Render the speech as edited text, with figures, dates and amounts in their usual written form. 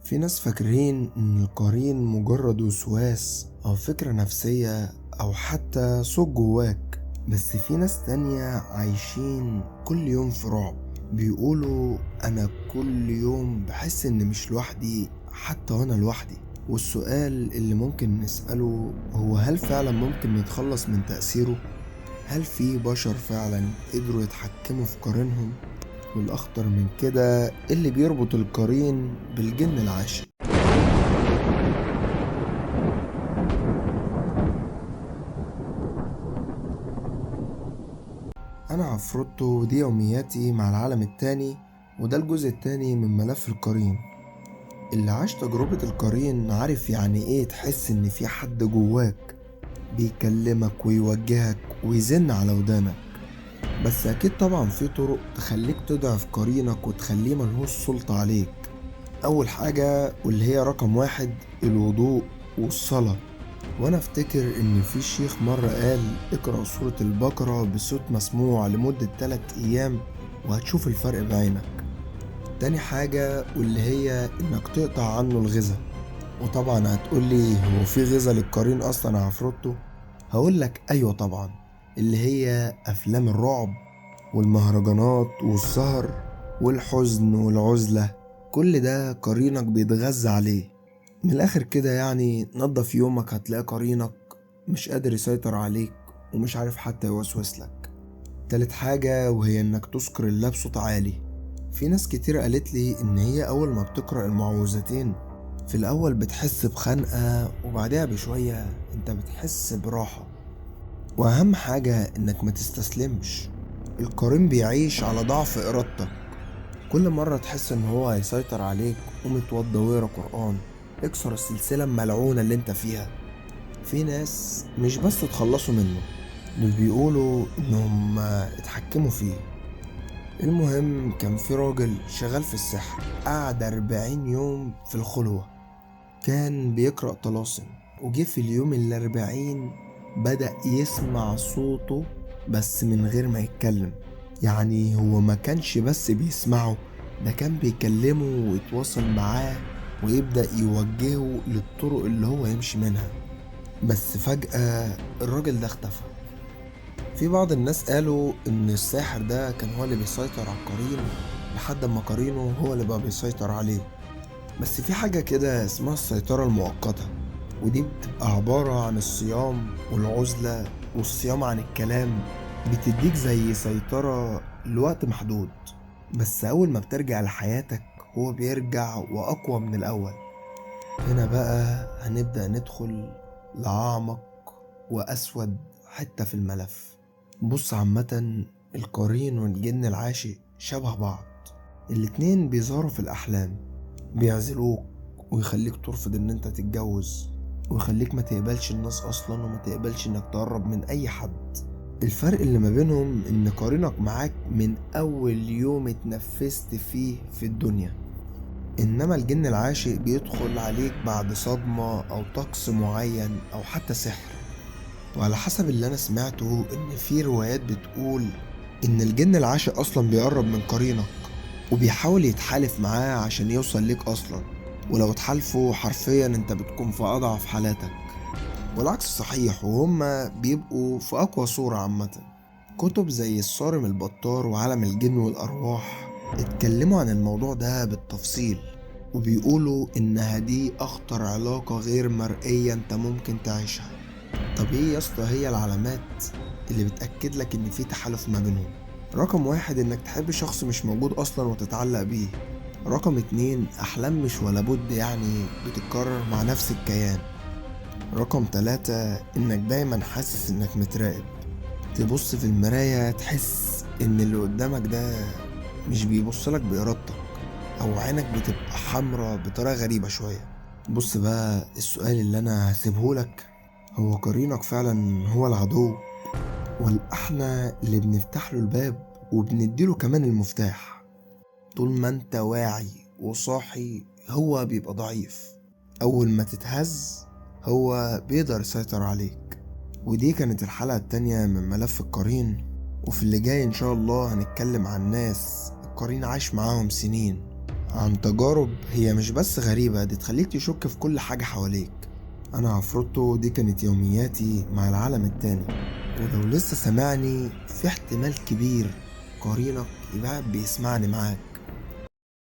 في ناس فاكرين إن القرين مجرد وسواس أو فكرة نفسية أو حتى صوت جواك، بس في ناس تانية عايشين كل يوم في رعب. بيقولوا أنا كل يوم بحس إن مش لوحدي حتى وأنا لوحدي. والسؤال اللي ممكن نسأله هو هل فعلا ممكن نتخلص من تأثيره؟ هل في بشر فعلا قدروا يتحكموا في قرينهم؟ والأخطر من كده اللي بيربط القرين بالجن العاشق. أنا عفروتو ودي يومياتي مع العالم التاني، وده الجزء التاني من ملف القرين. اللي عاش تجربة القرين عارف يعني ايه تحس ان في حد جواك بيكلمك ويوجهك ويزن على ودانك. بس اكيد طبعا في طرق تخليك تضعف قرينك وتخليه ملهوش سلطة عليك. اول حاجة واللي هي رقم واحد، الوضوء والصلاة. وانا افتكر ان في شيخ مرة قال اقرأ سورة البقرة بصوت مسموع لمدة 3 ايام وهتشوف الفرق بعينك. تاني حاجة واللي هي انك تقطع عنه الغذاء. وطبعا هتقولي هو في غذاء للقرين اصلا يا عفروتو؟ هقولك ايوه طبعا، اللي هي افلام الرعب والمهرجانات والسهر والحزن والعزلة. كل ده قرينك بيتغذى عليه. من الآخر كده يعني نظف يومك هتلاقي قرينك مش قادر يسيطر عليك ومش عارف حتى يوسوس لك. تالت حاجة وهي انك تذكر الله بصوت عالي. في ناس كتير قالت لي ان هي اول ما بتقرأ المعوذتين في الاول بتحس بخنقة وبعدها بشوية انت بتحس براحة. واهم حاجة انك ما تستسلمش. القرين بيعيش على ضعف ارادتك. كل مرة تحس ان هو هيسيطر عليك قوم اتوضى واقرا قرآن، اكسر السلسلة الملعونة اللي انت فيها. في ناس مش بس تخلصوا منه، دول بيقولوا انهم اتحكموا فيه. المهم كان في راجل شغال في السحر قعد 40 يوم في الخلوة، كان بيقرأ طلاسم. وجه في اليوم 40 بدأ يسمع صوته بس من غير ما يتكلم. يعني هو ما كانش بس بيسمعه، ده كان بيكلمه ويتواصل معاه ويبدأ يوجهه للطرق اللي هو يمشي منها. بس فجأة الراجل ده اختفى. في بعض الناس قالوا ان الساحر ده كان هو اللي بيسيطر على القرين لحد ما قرينه هو اللي بقى بيسيطر عليه. بس في حاجة كده اسمها السيطرة المؤقتة، ودي بتبقى عبارة عن الصيام والعزلة والصيام عن الكلام. بتديك زي سيطرة لوقت محدود، بس أول ما بترجع لحياتك هو بيرجع وأقوى من الأول. هنا بقى هنبدأ ندخل لأعمق وأسود حتة في الملف. بص عامة، القرين والجن العاشق شبه بعض. الاتنين بيظهروا في الأحلام، بيعزلوك ويخليك ترفض ان انت تتجوز، ويخليك ما تقبلش الناس اصلا وما تقبلش انك تقرب من اي حد. الفرق اللي ما بينهم ان قارنك معاك من اول يوم اتنفست فيه في الدنيا، انما الجن العاشق بيدخل عليك بعد صدمة او طقس معين او حتى سحر. وعلى حسب اللي انا سمعته ان في روايات بتقول ان الجن العاشق اصلا بيقرب من قرينك وبيحاول يتحالف معاه عشان يوصل ليك اصلا، ولو اتحالفوا حرفيا انت بتكون في اضعف حالاتك. والعكس صحيح وهما بيبقوا في اقوى صورة. عامة كتب زي الصارم البطار وعالم الجن والارواح اتكلموا عن الموضوع ده بالتفصيل، وبيقولوا انها دي اخطر علاقة غير مرئية انت ممكن تعيشها. طب ايه يا اسطى هي العلامات اللي بتأكد لك ان في تحالف ما بينهم؟ رقم واحد انك تحب شخص مش موجود اصلا وتتعلق بيه. رقم اتنين احلام مش ولا بد يعني بتتكرر مع نفس الكيان. رقم تلاتة انك دايما حاسس انك متراقب، تبص في المراية تحس ان اللي قدامك ده مش بيبصلك بإرادتك، او عينك بتبقى حمرا بطريقة غريبة شوية. بص بقى، السؤال اللي انا هسيبهولك، هو قرينك فعلا هو العدو ولا احنا اللي بنفتح له الباب وبنديله كمان المفتاح؟ طول ما انت واعي وصاحي هو بيبقى ضعيف، اول ما تتهز هو بيقدر يسيطر عليك. ودي كانت الحلقة التانية من ملف القرين، وفي اللي جاي ان شاء الله هنتكلم عن ناس القرين عاش معاهم سنين عن تجارب هي مش بس غريبة، دي تخليك تشك في كل حاجة حواليك. أنا عفروتو، دي كانت يومياتي مع العالم التاني. ولو لسه سامعني، في احتمال كبير قرينك يبقى بيسمعني معاك.